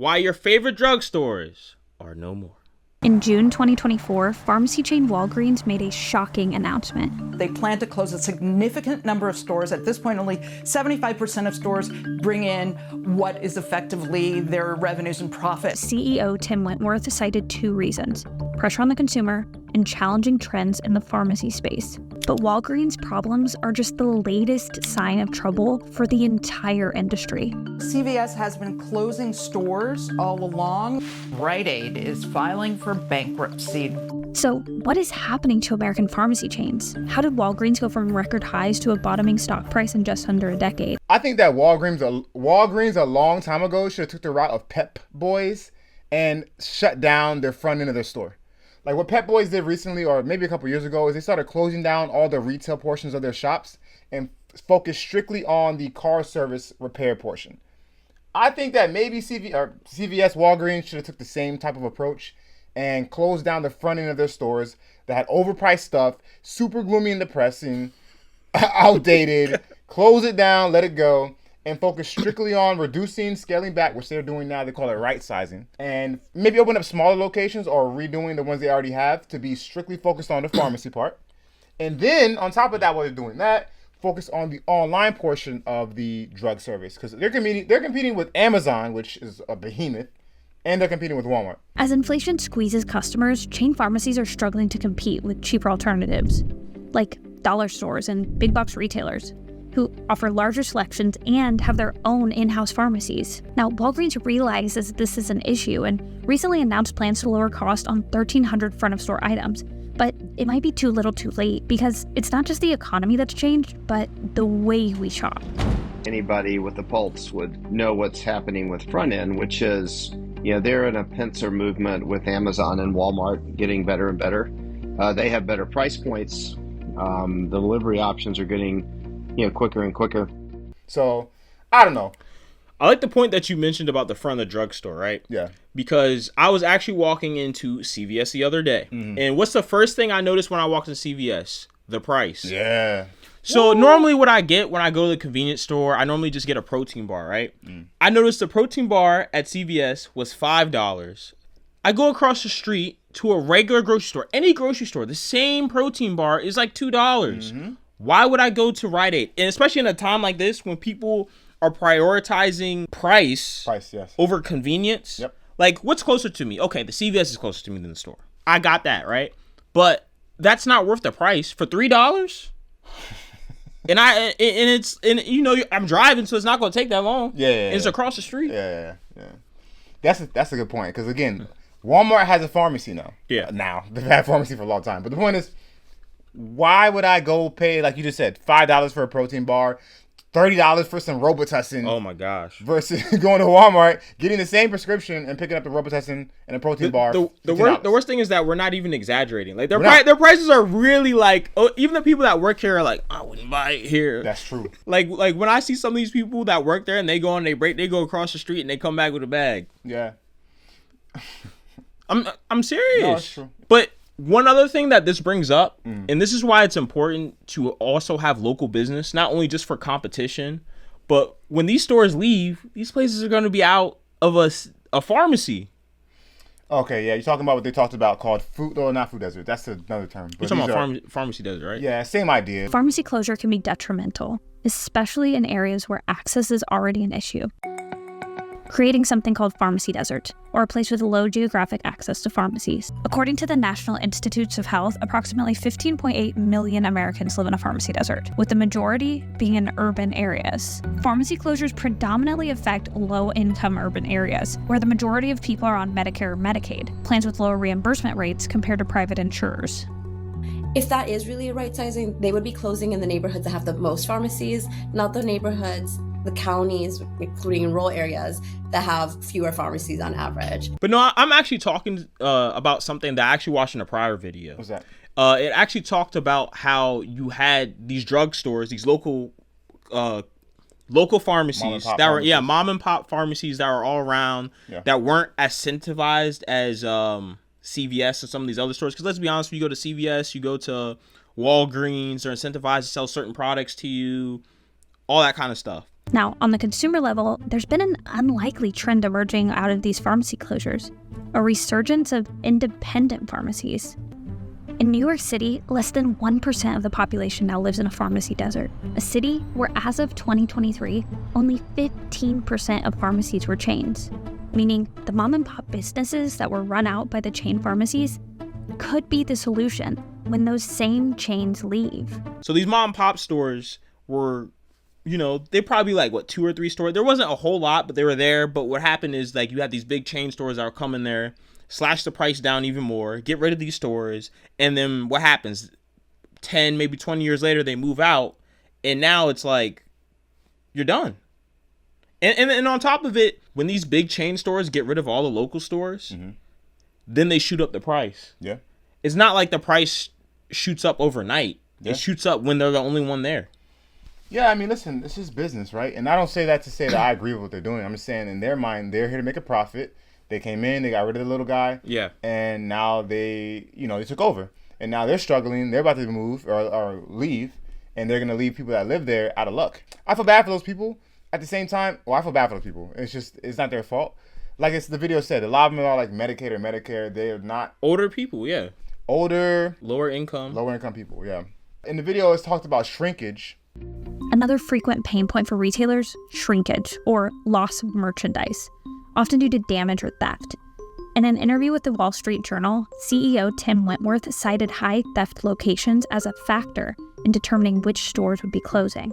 Why your favorite drugstores are no more. In June 2024, pharmacy chain Walgreens made a shocking announcement. They plan to close a significant number of stores. At this point, only 75% of stores bring in what is effectively their revenues and profits. CEO Tim Wentworth cited two reasons: pressure on the consumer and challenging trends in the pharmacy space. But Walgreens' problems are just the latest sign of trouble for the entire industry. CVS has been closing stores all along. Rite Aid is filing for bankruptcy. So what is happening to American pharmacy chains? How did Walgreens go from record highs to a bottoming stock price in just under a decade? I think that Walgreens a long time ago should have took the route of Pep Boys and shut down their front end of their store. Like what Pep Boys did recently, or maybe a couple years ago, is they started closing down all the retail portions of their shops and focus strictly on the car service repair portion. I think that maybe CVS, Walgreens should have took the same type of approach and closed down the front end of their stores that had overpriced stuff, super gloomy and depressing, outdated. Close it down, let it go, and focus strictly on reducing, scaling back, which they're doing now. They call it right sizing, and maybe open up smaller locations or redoing the ones they already have to be strictly focused on the pharmacy part. And then on top of that, while they're doing that, focus on the online portion of the drug service, because they're competing with Amazon, which is a behemoth, and they're competing with Walmart. As inflation squeezes customers, chain pharmacies are struggling to compete with cheaper alternatives, like dollar stores and big box retailers, who offer larger selections and have their own in-house pharmacies. Now, Walgreens realizes this is an issue and recently announced plans to lower cost on 1,300 front-of-store items. But it might be too little too late, because it's not just the economy that's changed, but the way we shop. Anybody with a pulse would know what's happening with front end, which is, they're in a pincer movement with Amazon and Walmart getting better and better. They have better price points. The delivery options are getting quicker and quicker. So, I don't know. I like the point that you mentioned about the front of the drugstore, right? Yeah. Because I was actually walking into CVS the other day. Mm-hmm. And what's the first thing I noticed when I walked into CVS? The price. Yeah. So normally what I get when I go to the convenience store, I normally just get a protein bar, right? I noticed the protein bar at CVS was $5. I go across the street to a regular grocery store, any grocery store, the same protein bar is like $2. Mm-hmm. Why would I go to Rite Aid? And especially in a time like this when people are prioritizing price yes, over convenience. Yep. Like, what's closer to me? Okay, the CVS is closer to me than the store. I got that, right? But that's not worth the price for $3. And I'm driving, so it's not going to take that long. Yeah. And it's across the street. Yeah. That's a good point, because again, Walmart has a pharmacy now. Yeah. Now they've had pharmacy for a long time, but the point is, why would I go pay, like you just said, $5 for a protein bar, $30 for some Robitussin? Oh my gosh! Versus going to Walmart, getting the same prescription and picking up the Robitussin and a protein bar. The worst thing is that we're not even exaggerating. Like their prices are really like, even the people that work here are like, I wouldn't buy it here. That's true. Like when I see some of these people that work there and they go on they break, they go across the street and they come back with a bag. Yeah. I'm serious. No, that's true. But one other thing that this brings up, and this is why it's important to also have local business, not only just for competition, but when these stores leave, these places are going to be out of a pharmacy. Okay, yeah, you're talking about what they talked about called not food desert. That's another term. You're talking about pharmacy desert, right? Yeah, same idea. Pharmacy closure can be detrimental, especially in areas where access is already an issue, creating something called pharmacy desert, or a place with low geographic access to pharmacies. According to the National Institutes of Health, approximately 15.8 million Americans live in a pharmacy desert, with the majority being in urban areas. Pharmacy closures predominantly affect low-income urban areas, where the majority of people are on Medicare or Medicaid, plans with lower reimbursement rates compared to private insurers. If that is really a right sizing, they would be closing in the neighborhoods that have the most pharmacies, not the neighborhoods, the counties, including in rural areas, that have fewer pharmacies on average. But no, I'm actually talking about something that I actually watched in a prior video. What's that? It actually talked about how you had these drugstores, these local pharmacies that were mom and pop pharmacies that were all around, that weren't as incentivized as CVS and some of these other stores. Because let's be honest, when you go to CVS, you go to Walgreens, they're incentivized to sell certain products to you, all that kind of stuff. Now, on the consumer level, there's been an unlikely trend emerging out of these pharmacy closures, a resurgence of independent pharmacies. In New York City, less than 1% of the population now lives in a pharmacy desert, a city where, as of 2023, only 15% of pharmacies were chains, meaning the mom-and-pop businesses that were run out by the chain pharmacies could be the solution when those same chains leave. So these mom-and-pop stores were, they probably like, 2 or 3 stores. There wasn't a whole lot, but they were there. But what happened is, like, you had these big chain stores that were coming there, slash the price down even more, get rid of these stores, and then what happens? 10, maybe 20 years later, they move out, and now it's like, you're done. And on top of it, when these big chain stores get rid of all the local stores, then they shoot up the price. Yeah. It's not like the price shoots up overnight. Yeah. It shoots up when they're the only one there. Yeah, I mean, listen, this is business, right? And I don't say that to say that I agree with what they're doing. I'm just saying in their mind, they're here to make a profit. They came in, they got rid of the little guy. Yeah. And now they took over. And now they're struggling. They're about to move or leave. And they're going to leave people that live there out of luck. I feel bad for those people. At the same time, I feel bad for those people. It's not their fault. Like the video said, a lot of them are like Medicaid or Medicare. They are not. Older people, yeah. Lower income people, yeah. In the video, it's talked about shrinkage. Another frequent pain point for retailers, shrinkage, or loss of merchandise, often due to damage or theft. In an interview with the Wall Street Journal, CEO Tim Wentworth cited high theft locations as a factor in determining which stores would be closing.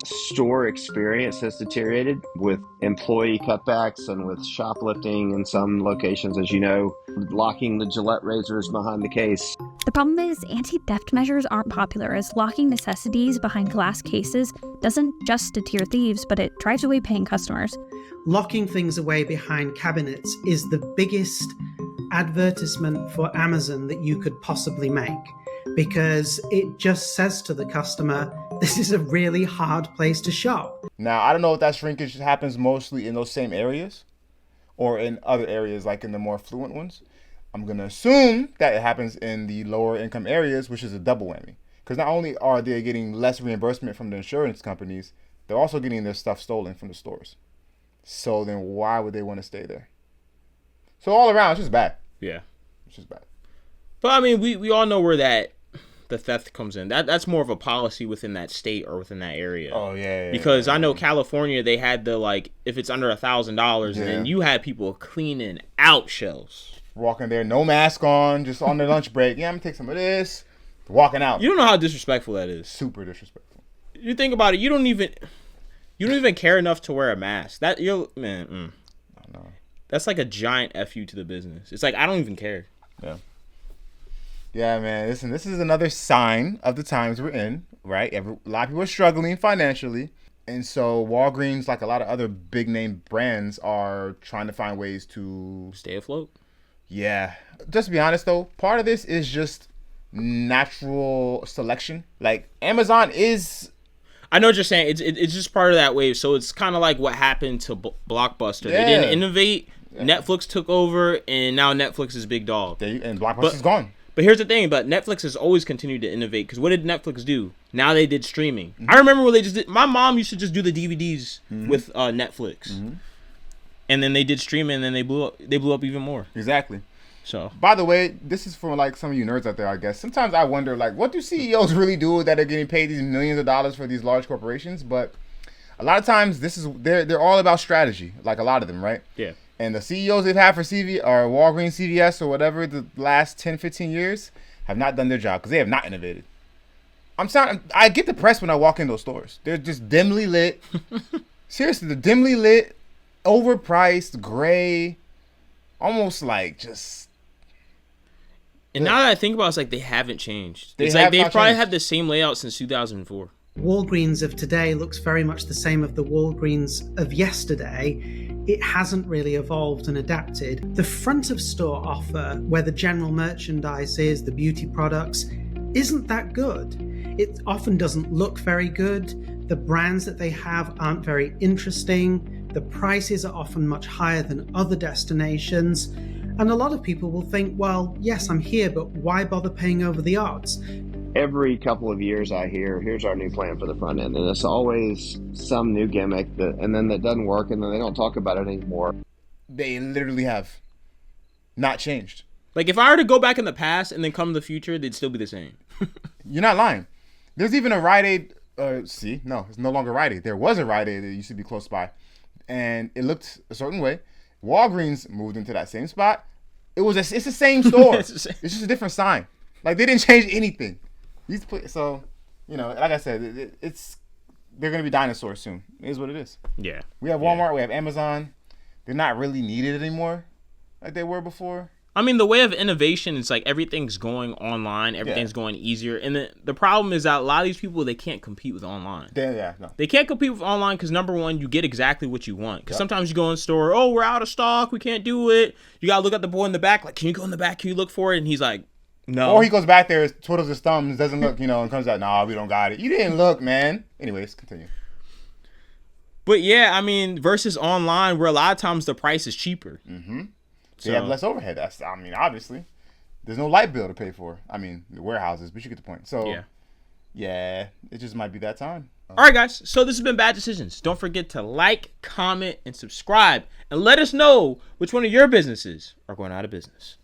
Store experience has deteriorated with employee cutbacks and with shoplifting in some locations, as you know, locking the Gillette razors behind the case. The problem is anti-theft measures aren't popular, as locking necessities behind glass cases doesn't just deter thieves, but it drives away paying customers. Locking things away behind cabinets is the biggest advertisement for Amazon that you could possibly make, because it just says to the customer, this is a really hard place to shop. Now, I don't know if that shrinkage happens mostly in those same areas or in other areas, like in the more affluent ones. I'm going to assume that it happens in the lower income areas, which is a double whammy. Because not only are they getting less reimbursement from the insurance companies, they're also getting their stuff stolen from the stores. So then why would they want to stay there? So all around, it's just bad. Yeah. It's just bad. But I mean, we all know where the theft comes in. That's more of a policy within that state or within that area. Oh yeah. Because I know California, they had the if it's under $1,000, and then you had people cleaning out shelves, walking there, no mask on, just on their lunch break. Yeah, I'm gonna take some of this. Walking out. You don't know how disrespectful that is. Super disrespectful. You think about it. You don't even care enough to wear a mask. That I know. That's like a giant FU to the business. It's like, I don't even care. Yeah. Yeah, man. Listen, this is another sign of the times we're in, right? A lot of people are struggling financially. And so Walgreens, like a lot of other big name brands, are trying to find ways to stay afloat. Yeah. Just to be honest, though, part of this is just natural selection. Like, Amazon is... I know what you're saying. It's just part of that wave. So it's kind of like what happened to Blockbuster. Yeah. They didn't innovate. Yeah. Netflix took over, and now Netflix is big dog. And Blockbuster's gone. But here's the thing, but Netflix has always continued to innovate, because what did Netflix do? Now they did streaming. I remember when they just did, my mom used to just do the DVDs with Netflix. And then they did streaming, and then they blew up even more. Exactly. So, by the way, this is for like some of you nerds out there, I guess. Sometimes I wonder, like, what do CEOs really do that are getting paid these millions of dollars for these large corporations? But a lot of times they're all about strategy, like a lot of them, right? Yeah. And the CEOs they've had for Walgreens, CVS, or whatever the last 10, 15 years have not done their job because they have not innovated. I get depressed when I walk in those stores. They're just dimly lit. Seriously, they're dimly lit, overpriced, gray, almost like just... And now that I think about it, it's like they haven't changed. It's like they probably had the same layout since 2004. Walgreens of today looks very much the same of the Walgreens of yesterday. It hasn't really evolved and adapted. The front of store offer, where the general merchandise is, the beauty products, isn't that good. It often doesn't look very good. The brands that they have aren't very interesting. The prices are often much higher than other destinations. And a lot of people will think, well, yes, I'm here, but why bother paying over the odds? every couple of years I hear, here's our new plan for the front end. And it's always some new gimmick and then that doesn't work, and then they don't talk about it anymore. They literally have not changed. Like, if I were to go back in the past and then come to the future, they'd still be the same. You're not lying. There's even a Rite Aid. It's no longer Rite Aid. There was a Rite Aid that used to be close by, and it looked a certain way. Walgreens moved into that same spot. It's the same store. It's just a different sign. Like, they didn't change anything. So, like I said, they're gonna be dinosaurs soon. It is what it is. Yeah. We have Walmart. We have Amazon. They're not really needed anymore, like they were before. I mean, the way of innovation is like everything's going online, everything's going easier, and the problem is that a lot of these people, they can't compete with online. They can't compete with online because, number one, you get exactly what you want. Because sometimes you go in the store, oh, we're out of stock, we can't do it. You gotta look at the boy in the back, like, can you go in the back? Can you look for it? And he's like, no. Or he goes back there, twiddles his thumbs, doesn't look, and comes out, nah, we don't got it. You didn't look, man. Anyways, continue. But yeah, I mean, versus online, where a lot of times the price is cheaper. Mm-hmm. They have less overhead. Obviously, there's no light bill to pay for. The warehouses, but you get the point. So, yeah, it just might be that time. All right, guys. So this has been Bad Decisions. Don't forget to like, comment, and subscribe, and let us know which one of your businesses are going out of business.